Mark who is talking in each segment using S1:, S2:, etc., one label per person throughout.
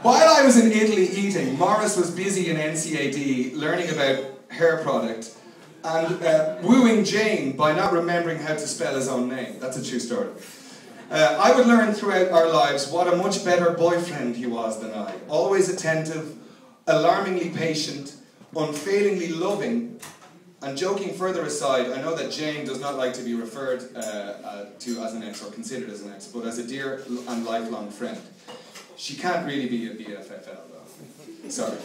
S1: While I was in Italy eating, Morris was busy in NCAD learning about hair product and wooing Jane by not remembering how to spell his own name. That's a true story. I would learn throughout our lives what a much better boyfriend he was than I. Always attentive, alarmingly patient, unfailingly loving, and joking further aside, I know that Jane does not like to be referred to as an ex or considered as an ex, but as a dear and lifelong friend. She can't really be a BFFL though. Sorry.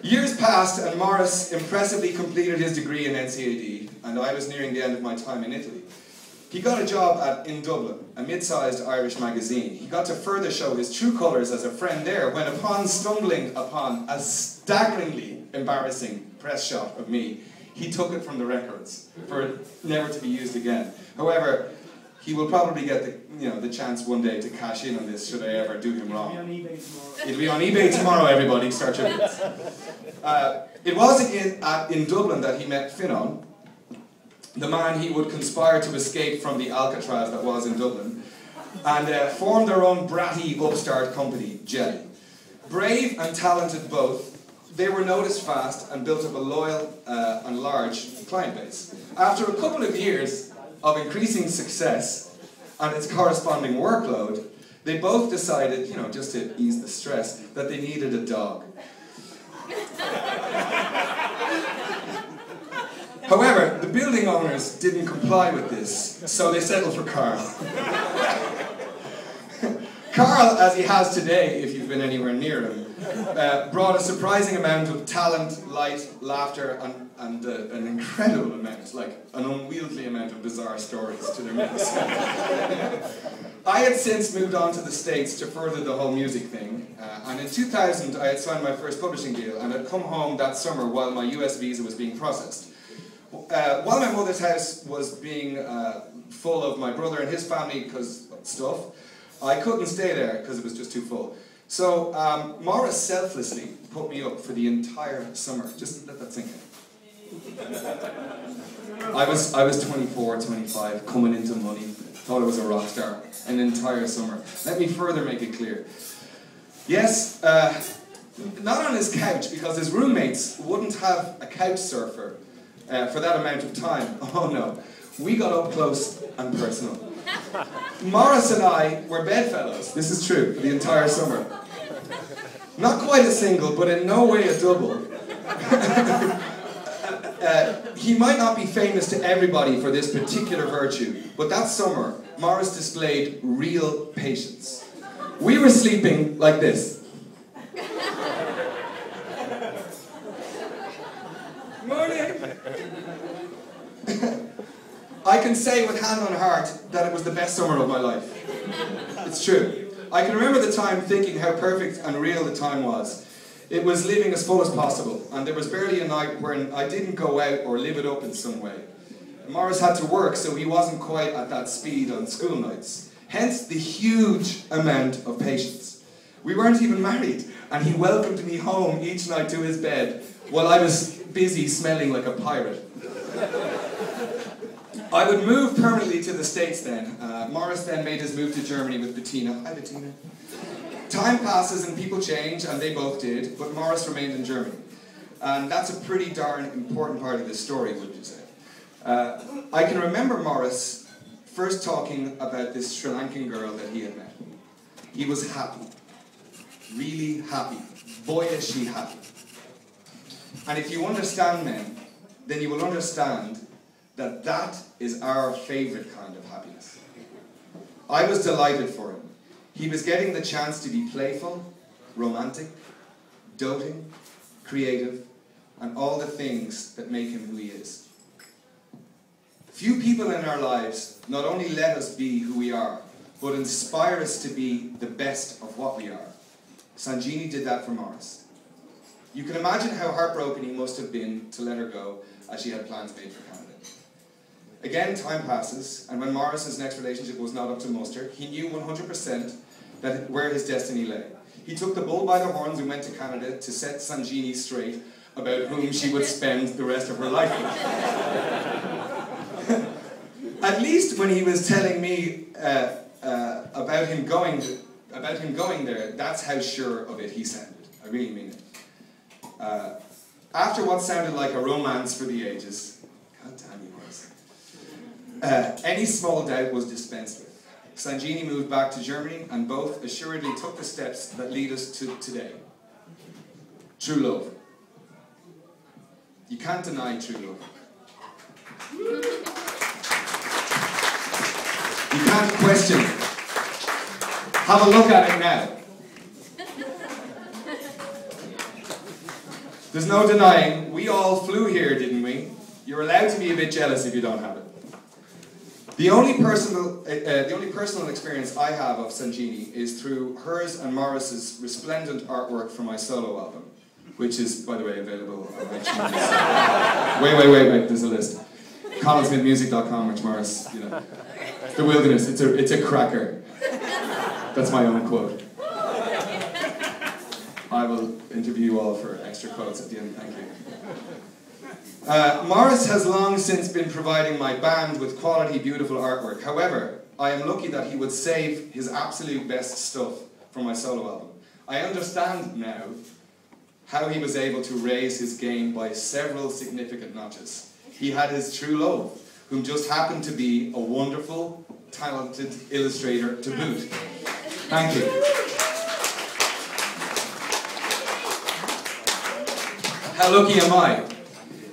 S1: Years passed and Morris impressively completed his degree in NCAD, and I was nearing the end of my time in Italy. He got a job in Dublin, a mid-sized Irish magazine. He got to further show his true colours as a friend there when, upon stumbling upon a staggeringly embarrassing press shot of me, he took it from the records for it never to be used again. However, he will probably get the chance one day to cash in on this should I ever do him wrong. It'll be on eBay tomorrow, everybody. Start your bets. It was in Dublin that he met Finan, the man he would conspire to escape from the Alcatraz that was in Dublin, and formed their own bratty upstart company, Jelly. Brave and talented both, they were noticed fast and built up a loyal and large client base. After a couple of years of increasing success and its corresponding workload, they both decided, just to ease the stress, that they needed a dog. However, the building owners didn't comply with this, so they settled for Carl. Carl, as he has today, if you've been anywhere near him, brought a surprising amount of talent, light, laughter, and an incredible amount, like an unwieldy amount of bizarre stories to their mix. I had since moved on to the States to further the whole music thing, and in 2000 I had signed my first publishing deal and had come home that summer while my US visa was being processed. While my mother's house was being full of my brother and his family because stuff, I couldn't stay there because it was just too full. So Morris selflessly put me up for the entire summer. Just let that sink in. I was 24, 25, coming into money, thought I was a rock star, an entire summer. Let me further make it clear. Yes, not on his couch, because his roommates wouldn't have a couch surfer for that amount of time. Oh no, we got up close and personal. Morris and I were bedfellows, this is true, for the entire summer. Not quite a single, but in no way a double. He might not be famous to everybody for this particular virtue, but that summer, Morris displayed real patience. We were sleeping like this. Morning! I can say with hand on heart that it was the best summer of my life. It's true. I can remember the time thinking how perfect and real the time was. It was living as full as possible, and there was barely a night when I didn't go out or live it up in some way. Morris had to work, so he wasn't quite at that speed on school nights. Hence the huge amount of patience. We weren't even married, and he welcomed me home each night to his bed while I was busy smelling like a pirate. I would move permanently to the States then. Morris then made his move to Germany with Bettina. Hi, Bettina. Time passes and people change, and they both did, but Morris remained in Germany. And that's a pretty darn important part of this story, would you say? I can remember Morris first talking about this Sri Lankan girl that he had met. He was happy. Really happy. Boyishly happy. And if you understand men, then you will understand that that is our favourite kind of happiness. I was delighted for him. He was getting the chance to be playful, romantic, doting, creative, and all the things that make him who he is. Few people in our lives not only let us be who we are, but inspire us to be the best of what we are. Sanjini did that for Morris. You can imagine how heartbroken he must have been to let her go, as she had plans made for Canada. Again, time passes, and when Morris's next relationship was not up to muster, he knew 100% that where his destiny lay. He took the bull by the horns and went to Canada to set Sanjini straight about whom she would spend the rest of her life with. At least when he was telling me about him going about him going there, that's how sure of it he sounded. I really mean it. After what sounded like a romance for the ages, God damn you, Horace, any small doubt was dispensed with. Sangini moved back to Germany, and both assuredly took the steps that lead us to today. True love. You can't deny true love. You can't question it. Have a look at it now. There's no denying, we all flew here, didn't we? You're allowed to be a bit jealous if you don't have it. The only personal experience I have of Sangini is through hers and Morris's resplendent artwork for my solo album, which is, by the way, available on iTunes. Wait, there's a list. ColinsmithMusic.com, which Morris, you know. The Wilderness, it's a cracker. That's my own quote. I will interview you all for extra quotes at the end, thank you. Morris has long since been providing my band with quality, beautiful artwork. However, I am lucky that he would save his absolute best stuff for my solo album. I understand now how he was able to raise his game by several significant notches. He had his true love, whom just happened to be a wonderful, talented illustrator to boot. Thank you. How lucky am I?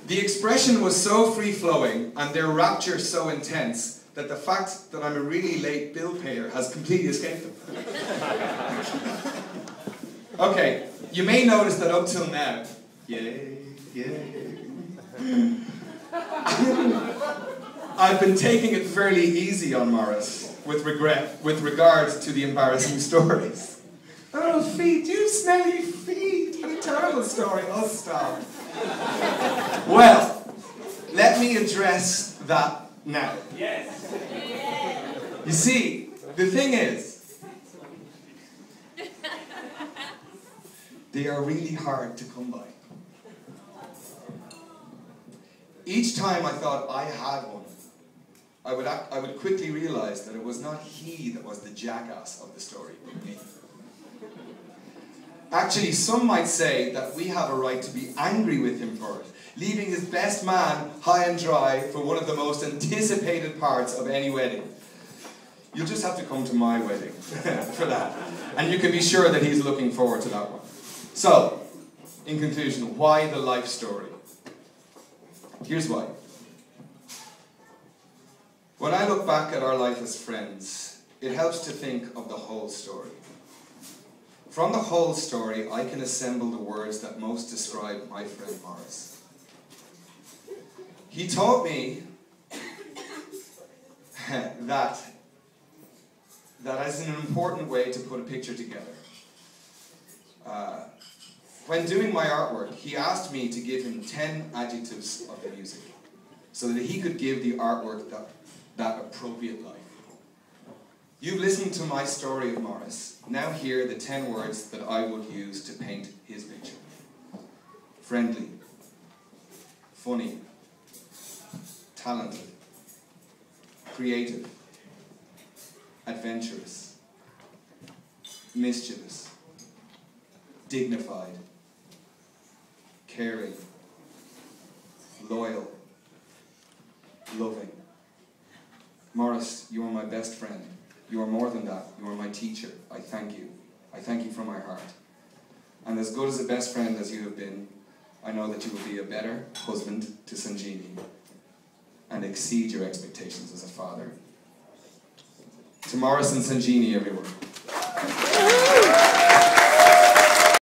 S1: The expression was so free-flowing and their rapture so intense that the fact that I'm a really late bill payer has completely escaped them. Okay, you may notice that up till now, I've been taking it fairly easy on Morris with regards to the embarrassing stories. Oh, feet, you smelly feet. What a terrible story. Oh, stop. Well, let me address that now. Yes. You see, the thing is, they are really hard to come by. Each time I thought I had one, I would quickly realize that it was not he that was the jackass of the story, but me. Actually, some might say that we have a right to be angry with him for it, leaving his best man high and dry for one of the most anticipated parts of any wedding. You'll just have to come to my wedding for that. And you can be sure that he's looking forward to that one. So, in conclusion, why the life story? Here's why. When I look back at our life as friends, it helps to think of the whole story. From the whole story, I can assemble the words that most describe my friend Morris. He taught me that is an important way to put a picture together. When doing my artwork, he asked me to give him 10 adjectives of the music, so that he could give the artwork that appropriate life. You've listened to my story of Morris. Now hear the 10 words that I would use to paint his picture. Friendly, funny, talented, creative, adventurous, mischievous, dignified, caring, loyal, loving. Morris, you are my best friend. You are more than that. You are my teacher. I thank you. I thank you from my heart. And as good as a best friend as you have been, I know that you will be a better husband to Sangini and exceed your expectations as a father. To Morris and Sangini, everyone.